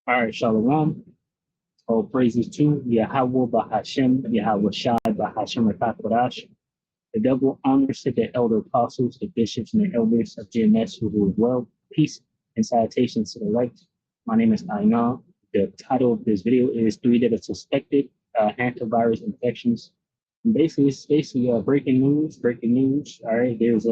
All right, Shalom. All praises to Yahweh Bahashem, Yahweh Shai Bahashem Rakakwadash. The double honors to the elder apostles, the bishops, and the elders of GMS who rule well. Peace and salutations to the elect. My name is Aina. The title of this video is Three That Are Suspected Hantavirus Infections. And basically, it's basically breaking news. Breaking news. All right, there's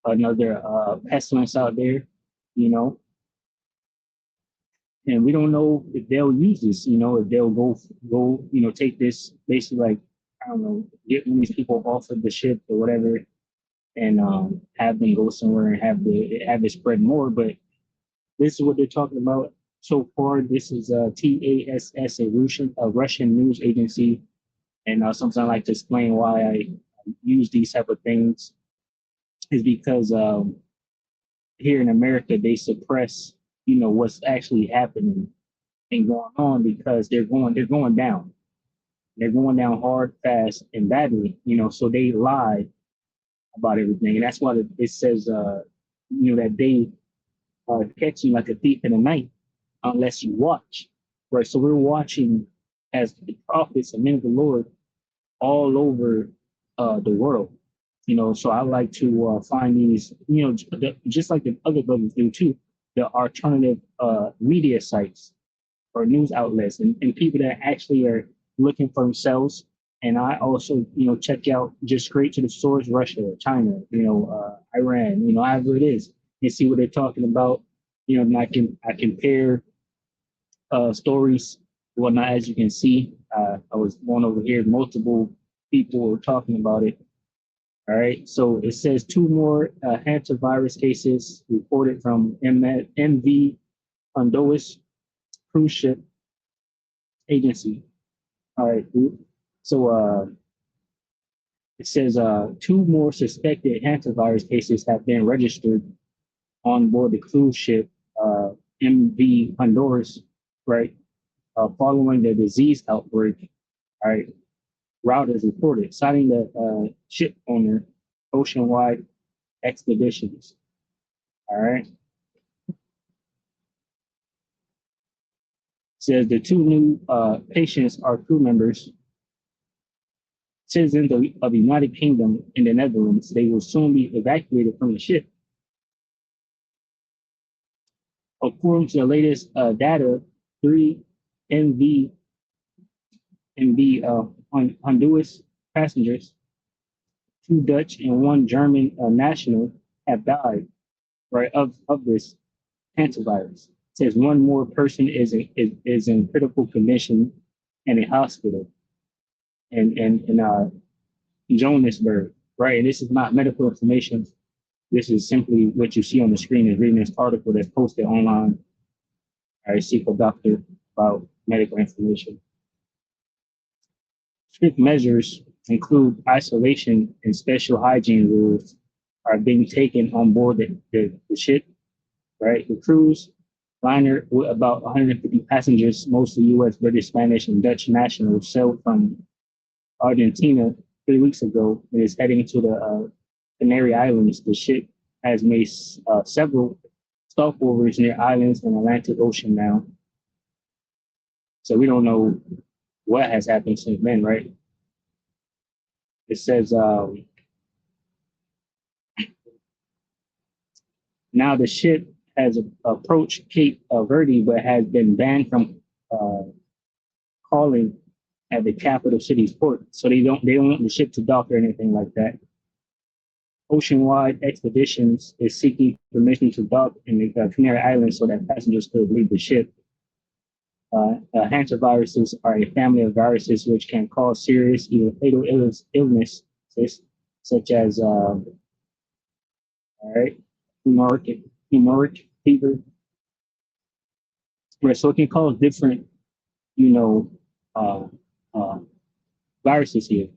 another pestilence out there, you know, and we don't know if they'll use this, if they'll take this basically like, I don't know, get these people off of the ship or whatever, and have them go somewhere and have it spread more. But this is what they're talking about so far. This is TASS, a Russian news agency, and sometimes I like to explain why I use these type of things is because here in America they suppress, what's actually happening and going on because they're going down. They're going down hard, fast, and badly. So they lie about everything, and that's why it says, that they catch you like a thief in the night unless you watch, right? So we're watching as the prophets and men of the Lord all over the world. So I like to find these, just like the other brothers do too, the alternative media sites or news outlets and people that actually are looking for themselves. And I also, check out just straight to the source, Russia, China, Iran, however it is, and see what they're talking about. And I compare stories, whatnot. As you can see, I was going over here, multiple people were talking about it. All right, so it says two more hantavirus cases reported from MV Honduras cruise ship agency. All right, so it says two more suspected hantavirus cases have been registered on board the cruise ship MV Honduras, right, following the disease outbreak. All right, routers reported, citing the ship owner, Oceanwide Expeditions. All right. Says the two new patients are crew members, citizens of the United Kingdom and the Netherlands. They will soon be evacuated from the ship. According to the latest data, three MV Honduras passengers, two Dutch and one German national, have died, right, of this hantavirus. It says one more person is in critical condition in a hospital in Johannesburg, right? And this is not medical information. This is simply what you see on the screen is reading this article that's posted online. I seek a doctor about medical information. Strict measures include isolation and special hygiene rules are being taken on board the ship, right? The cruise liner with about 150 passengers, mostly U.S., British, Spanish, and Dutch nationals, sailed from Argentina 3 weeks ago and is heading to the Canary Islands. The ship has made several stopovers near islands in the Atlantic Ocean now. So we don't know what has happened since then, right? It says now the ship has approached Cape Verde, but has been banned from calling at the capital city's port. So they don't want the ship to dock or anything like that. Oceanwide Expeditions is seeking permission to dock in the Canary Islands so that passengers could leave the ship. Hantaviruses are a family of viruses which can cause serious, even fatal illness, such as all right, hemorrhagic fever. Right, so it can cause different, uh, uh, viruses here.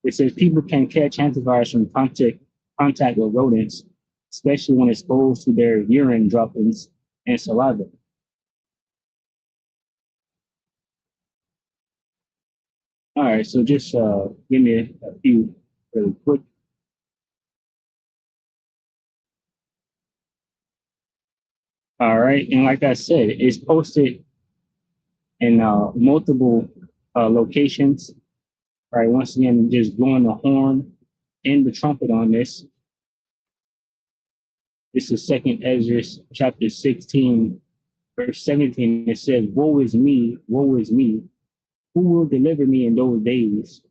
It says people can catch hantavirus from contact with rodents, especially when exposed to their urine droppings and saliva. All right, so just give me a few really quick. All right. And like I said, it's posted in multiple locations. Right. Once again, just blowing the horn and the trumpet on this. This is Second Ezra chapter 16, verse 17. It says, "Woe is me, woe is me. Who will deliver me in those days?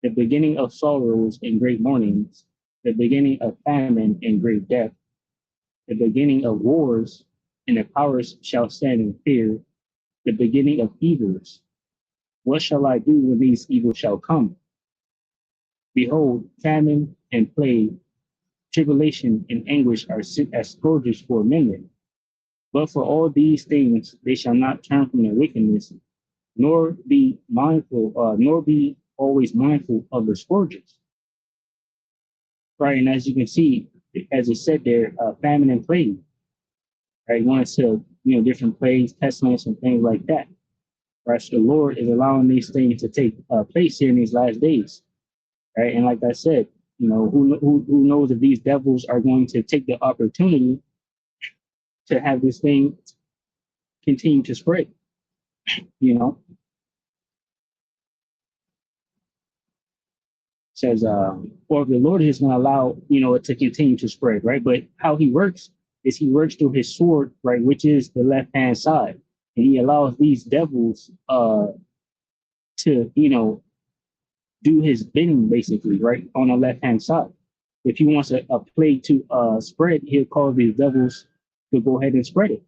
The beginning of sorrows and great mournings, the beginning of famine and great death, the beginning of wars, and the powers shall stand in fear, the beginning of evils. What shall I do when these evils shall come? Behold, famine and plague, tribulation and anguish are sit as scourges for many. But for all these things they shall not turn from their wickedness, nor be always mindful of the scourges." Right, and as you can see, as it said there, famine and plague. Right, you want to different plagues, pestilence, and things like that. Right, so the Lord is allowing these things to take place here in these last days. Right, and like I said, who knows if these devils are going to take the opportunity to have this thing continue to spread. You know, says, or if the Lord is going to allow, it to continue to spread, right? But how he works is he works through his sword, right, which is the left hand side, and he allows these devils to, do his bidding basically, right, on the left hand side. If he wants a plague to spread, he'll call these devils to go ahead and spread it.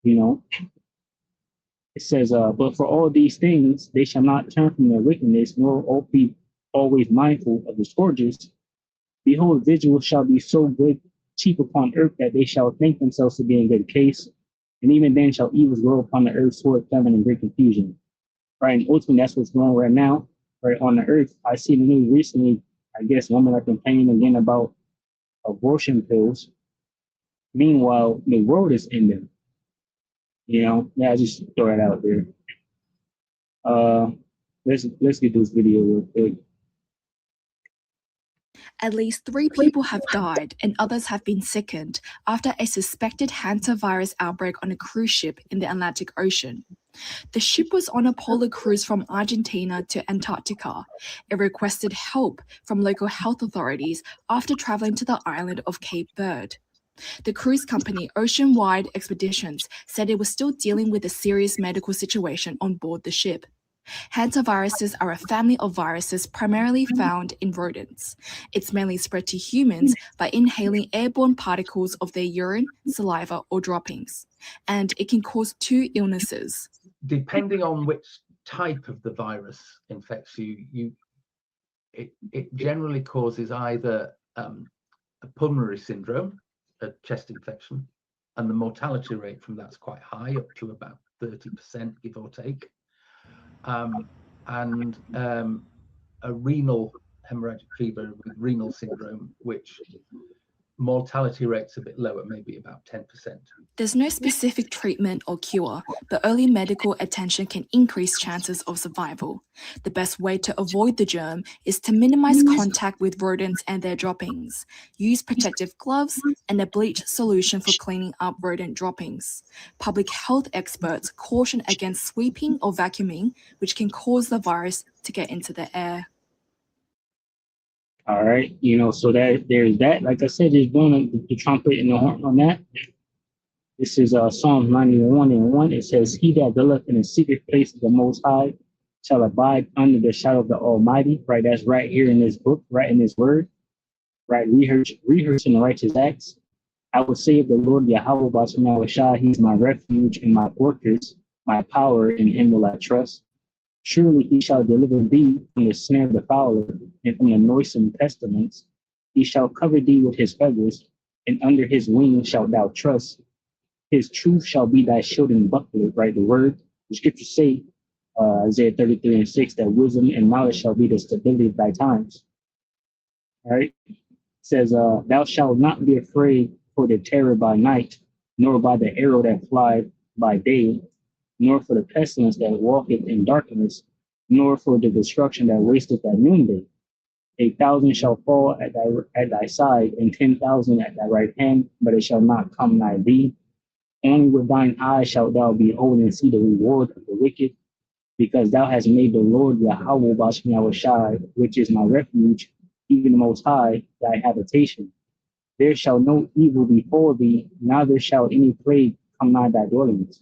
It says, "But for all these things, they shall not turn from their wickedness, nor be always mindful of the scourges. Behold, vigil shall be so good, cheap upon earth, that they shall think themselves to be in good case. And even then shall evils grow upon the earth, sword, famine, and great confusion." Right? And ultimately, that's what's going on right now, right, on the earth. I see the news recently, I guess women are complaining again about abortion pills. Meanwhile, the world is in them. Yeah, I just throw that out there. Let's get this video real quick. At least 3 people have died and others have been sickened after a suspected hantavirus outbreak on a cruise ship in the Atlantic Ocean. The ship was on a polar cruise from Argentina to Antarctica. It requested help from local health authorities after traveling to the island of Cape Verde. The cruise company Oceanwide Expeditions said it was still dealing with a serious medical situation on board the ship. Hantaviruses are a family of viruses primarily found in rodents. It's mainly spread to humans by inhaling airborne particles of their urine, saliva, or droppings, and it can cause 2 illnesses. Depending on which type of the virus infects you, it generally causes either a pulmonary syndrome, a chest infection, and the mortality rate from that's quite high, up to about 30%, give or take. And a renal hemorrhagic fever with renal syndrome, which mortality rate's a bit lower, maybe about 10%. There's no specific treatment or cure, but early medical attention can increase chances of survival. The best way to avoid the germ is to minimize contact with rodents and their droppings. Use protective gloves and a bleach solution for cleaning up rodent droppings. Public health experts caution against sweeping or vacuuming, which can cause the virus to get into the air. All right, so there's that. Like I said, there's blowing the trumpet and the horn on that. This is Psalms 91:1. It says, "He that dwelleth in the secret place of the Most High shall abide under the shadow of the Almighty." Right, that's right here in this book, right in this word. Right, rehearsing the righteous acts. "I will say of the Lord Yahweh Bashan, He's my refuge and my fortress, my power, in Him will I trust. Surely He shall deliver thee from the snare of the fowler and from the noisome pestilence. He shall cover thee with His feathers, and under His wings shalt thou trust. His truth shall be thy shield and buckler." Right, the scriptures say, Isaiah 33:6, that wisdom and knowledge shall be the stability of thy times. All right, it says, "Thou shalt not be afraid for the terror by night, nor by the arrow that flieth by day, nor for the pestilence that walketh in darkness, nor for the destruction that wasteth at noonday. 1,000 shall fall at thy side, and 10,000 at thy right hand, but it shall not come nigh thee. Only with thine eyes shalt thou behold and see the reward of the wicked, because thou hast made the Lord Yahweh Bashmi Awashai, which is my refuge, even the Most High, thy habitation. There shall no evil befall thee, neither shall any plague come nigh thy dwellings.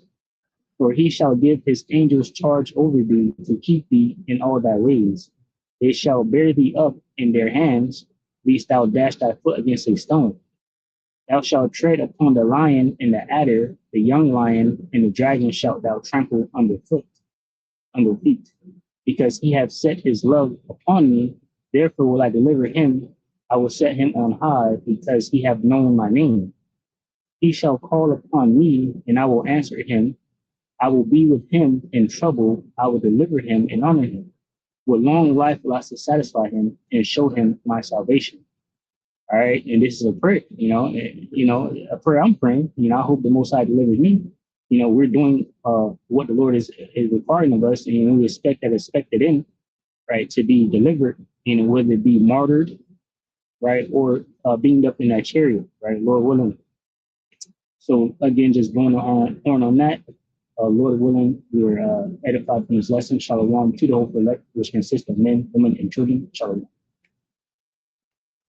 For he shall give his angels charge over thee to keep thee in all thy ways. They shall bear thee up in their hands, lest thou dash thy foot against a stone. Thou shalt tread upon the lion and the adder, the young lion and the dragon shalt thou trample under feet. Because he hath set his love upon me, therefore will I deliver him. I will set him on high, because he hath known my name. He shall call upon me, and I will answer him. I will be with him in trouble. I will deliver him and honor him. With long life will I satisfy him and show him my salvation. All right, and this is a prayer, a prayer I'm praying. I hope the Most High delivers me. We're doing what the Lord is requiring of us, and we expect that expected in, right, to be delivered, whether it be martyred, right, or beamed up in that chariot, right, Lord willing. So again, just going on that, Lord willing, we were edified from this lesson. Shalom to the whole elect, which consists of men, women, and children. Shalom.